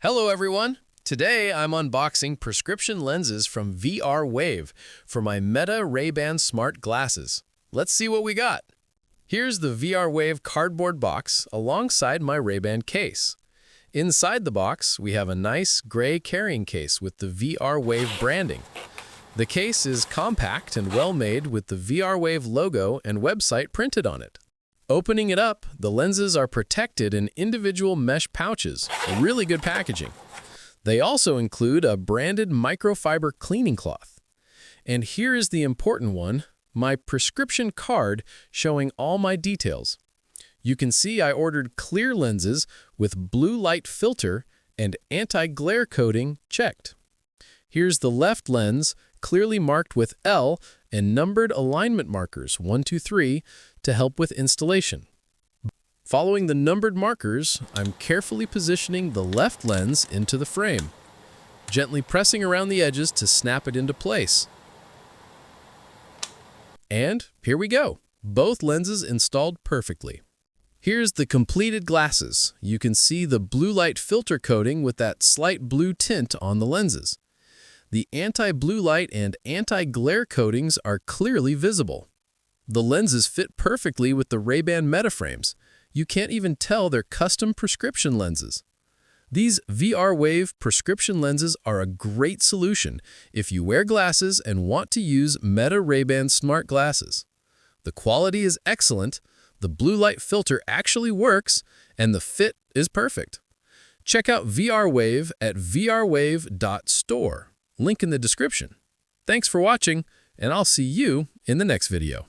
Hello everyone! Today I'm unboxing prescription lenses from VR for my Meta Ray-Ban smart glasses. Let's see what we got. Here's the VR cardboard box alongside my Ray-Ban case. Inside the box, we have a nice gray carrying case with the VR branding. The case is compact and well-made with the VR logo and website printed on it. Opening it up, the lenses are protected in individual mesh pouches, really good packaging. They also include a branded microfiber cleaning cloth. And here is the important one, my prescription card showing all my details. You can see I ordered clear lenses with blue light filter and anti-glare coating checked. Here's the left lens, clearly marked with L and numbered alignment markers 1, 2, 3 to help with installation. Following the numbered markers, I'm carefully positioning the left lens into the frame, gently pressing around the edges to snap it into place. And here we go, both lenses installed perfectly. Here's the completed glasses. You can see the blue light filter coating with that slight blue tint on the lenses. The anti-blue light and anti-glare coatings are clearly visible. The lenses fit perfectly with the Ray-Ban Meta frames. You can't even tell they're custom prescription lenses. These VR prescription lenses are a great solution if you wear glasses and want to use Meta Ray-Ban smart glasses. The quality is excellent, the blue light filter actually works, and the fit is perfect. Check out VR at vrwave.store. Link in the description. Thanks for watching, and I'll see you in the next video.